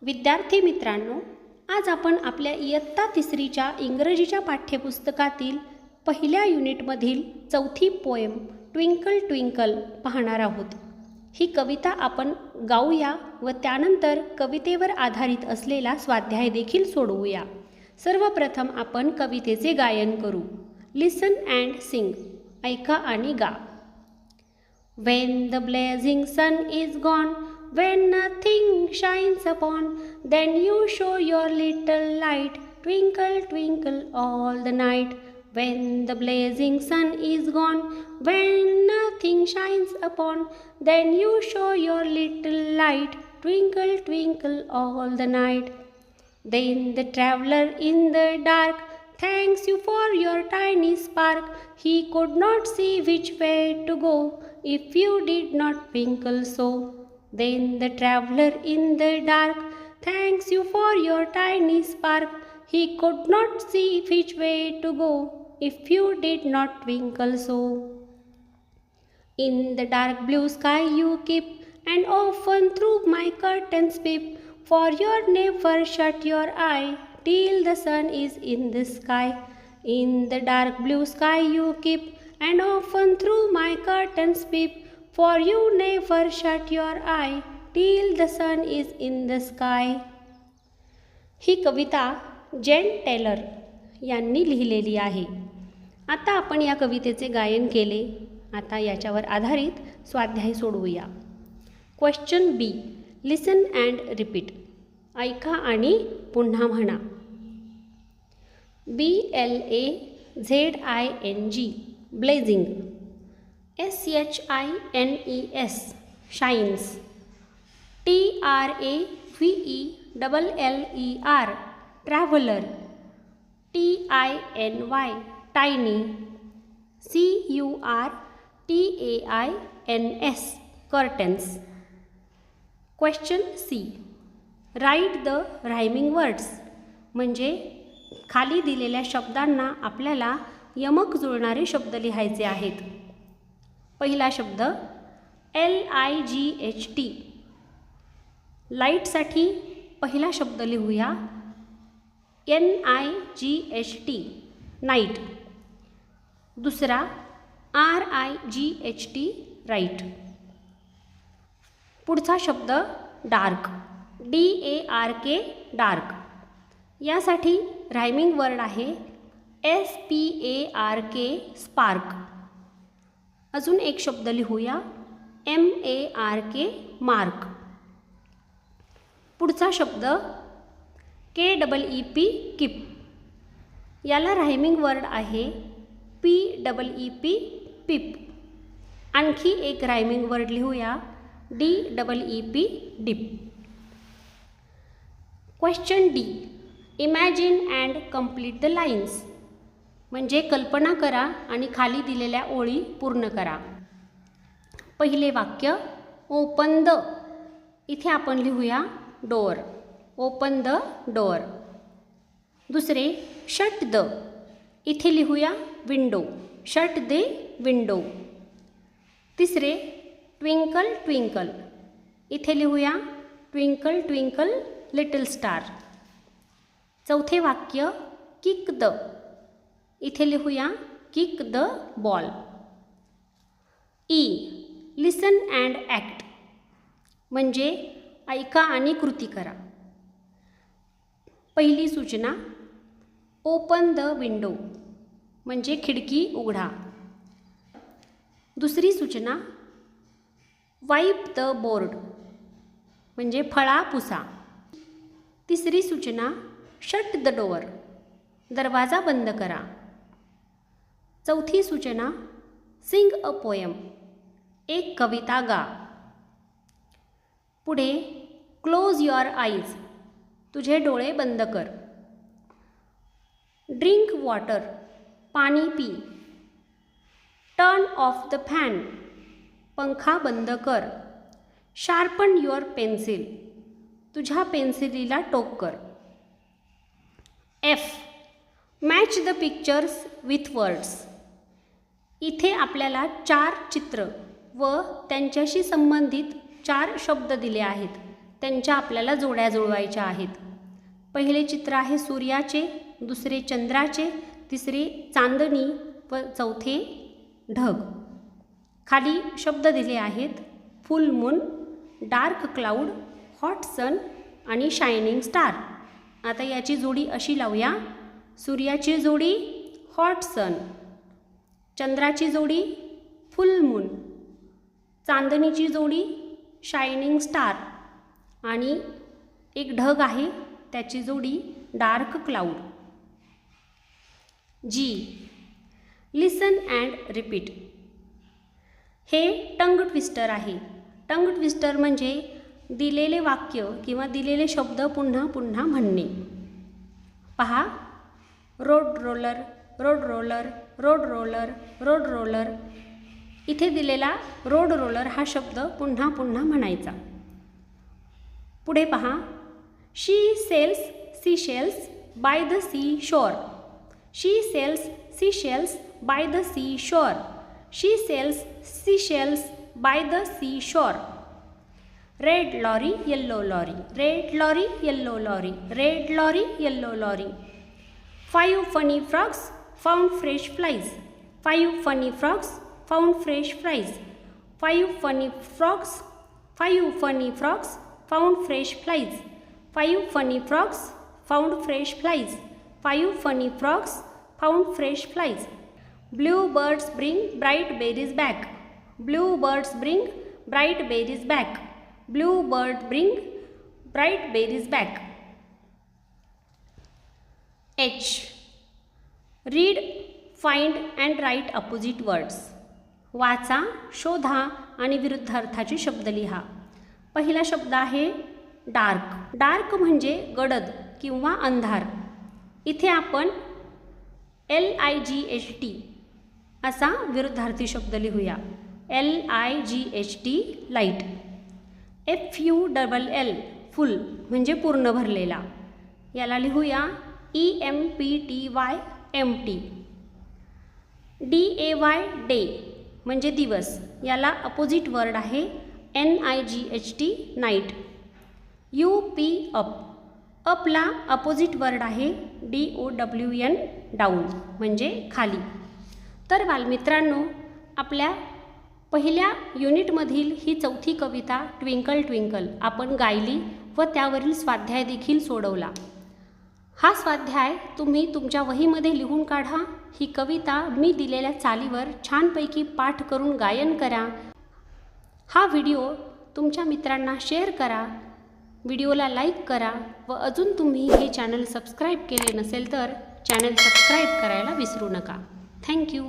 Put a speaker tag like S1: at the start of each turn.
S1: विद्यार्थी मित्रांनो, आज आपण आपल्या इयत्ता तिसरीच्या इंग्रजीच्या पाठ्यपुस्तकातील पहिल्या युनिटमधील चौथी पोएम ट्विंकल ट्विंकल पाहणार आहोत. ही कविता आपण गाऊया व त्यानंतर कवितेवर आधारित असलेला स्वाध्याय देखील सोडवूया. सर्वप्रथम आपण कवितेचे गायन करू. लिसन अँड सिंग. ऐका आणि गा. When the blazing sun is gone, when nothing shines upon, then you show your little light, twinkle, twinkle all the night. When the blazing sun is gone, when nothing shines upon, then you show your little light, twinkle, twinkle all the night. Then the traveler in the dark thanks you for your tiny spark. He could not see which way to go if you did not twinkle so. Then the traveler in the dark thanks you for your tiny spark. He could not see which way to go if you did not twinkle so. In the dark blue sky you keep, and often through my curtains peep, for you never shut your eye till the sun is in the sky. In the dark blue sky you keep, and often through my curtains peep, for you never shut your eye till the sun is in the sky. ही कविता Jane Taylor यांनी लिहिलेली आहे. आता आपण या कवितेचे गायन केले. आता याच्यावर आधारित स्वाध्याय सोडवूया. Question B. Listen and repeat. ऐका आणि पुन्हा म्हणा. BLAZING blazing. SHINES shines. TRAVELLER traveler. TINY tiny. CURTAINS curtains. Question C. Write the rhyming words. म्हणजे खाली दिलेल्या शब्दांना आपल्याला यमक जुळणारे शब्द लिहायचे आहेत. पहिला शब्द LIGHT. लाईटसाठी पहिला शब्द लिहूया NIGHT नाईट. दुसरा RIGHT राईट. पुढचा शब्द डार्क. DARK dark. यासाठी रायमिंग वर्ड आहे SPARK स्पार्क. अजून एक शब्द लिहूया MARK मार्क. पुढचा शब्द KEEP किप. याला रायमिंग वर्ड आहे PEEP पिप. आणखी एक रायमिंग वर्ड लिहूया DEEP deep. Question D. Imagine and complete the lines. म्हणजे कल्पना करा आणि खाली दिलेल्या ओळी पूर्ण करा. पहिले वाक्य ओपन द. इथे आपण लिहूया डोअर. Open the door. दुसरे शट द. इथे लिहूया विंडो. Shut the window. तिसरे ट्विंकल ट्विंकल. इथे लिहूया ट्विंकल ट्विंकल लिटल स्टार. चौथे वाक्य किक द. इथे लिहूया kick the ball. E. Listen and act. म्हणजे ऐका आणि कृती करा. पहिली सूचना ओपन द विंडो म्हणजे खिडकी उघडा. दुसरी सूचना वाईप द बोर्ड म्हणजे फळा पुसा. तिसरी सूचना शट द डोअर दरवाजा बंद करा. चौथी सूचना सिंग अ पोयम एक कविता गा. पुढे क्लोज युअर आईज तुझे डोळे बंद कर. ड्रिंक वॉटर पाणी P. Turn off the fan पंखा बंद कर. शार्पन युअर पेन्सिल तुझ्या पेन्सिलीला टोक कर. F. Match the pictures with words. इथे आपल्याला 4 चित्र व त्यांच्याशी संबंधित 4 शब्द दिले आहेत. त्यांच्या आपल्याला जोड्या जुळवायच्या आहेत. पहिले चित्र आहे सूर्याचे, दुसरे चंद्राचे, तिसरे चांदणी व चौथे ढग. खाली शब्द दिले आहेत full moon, dark cloud, hot sun आणि शायनिंग स्टार. आता याची जोडी अशी लावूया. सूर्याची जोडी हॉट सन, चंद्राची जोडी फुल मून, चांदणीची जोडी शायनिंग स्टार आणि एक ढग आहे त्याची जोडी dark cloud. G, listen and repeat. हे टंग ट्विस्टर आहे. टंग ट्विस्टर म्हणजे दिलेले वाक्य किंवा दिलेले शब्द पुन्हा पुन्हा म्हणणे. पहा, road roller, road roller, road roller, road roller. इथे दिलेला रोड रोलर हा शब्द पुन्हा पुन्हा म्हणायचा. पुढे पहा, she sells sea shells by the sea shore. She sells sea shells by the sea shore. She sells sea shells by the sea shore. Red lorry yellow lorry, red lorry yellow lorry, red lorry yellow lorry. 5 funny frogs found fresh flies. 5 funny frogs found fresh flies. 5 funny frogs, 5 funny frogs found fresh flies. 5 funny frogs found fresh flies. 5 funny frogs found fresh flies. Blue birds bring bright berries back. Blue birds bring bright berries back. Blue bird bring bright berries back. H. Read, find and write opposite words. वाचा, शोधा आणि विरुद्धार्थाचे शब्द लिहा. पहिला शब्द आहे dark. Dark म्हणजे गडद किंवा अंधार. इथे आपण LIGHT असा विरुद्धार्थी शब्द लिहूया. LIGHT light. FULL फुल म्हणजे पूर्ण भरलेला. याला लिहूया EMPTY एम्प्टी. DAY डे म्हणजे दिवस. याला अपोजिट वर्ड आहे NIGHT नाईट. UP up. अपला अपोजिट वर्ड आहे DOWN डाऊन म्हणजे खाली. तर बालमित्रांनो, आपल्या पहिल्या युनिटमधील ही चौथी कविता ट्विंकल ट्विंकल आपण गायली व त्यावरील स्वाध्याय देखील सोडवला. हा स्वाध्याय तुम्ही तुमच्या वहीमध्ये लिहून काढा. ही कविता मी दिलेल्या चालीवर छानपैकी पाठ करून गायन करा. हा व्हिडिओ तुमच्या मित्रांना शेअर करा. व्हिडिओला लाईक करा व अजून तुम्ही हे चॅनल सबस्क्राईब केले नसेल तर चॅनल सबस्क्राईब करायला विसरू नका. थँक्यू.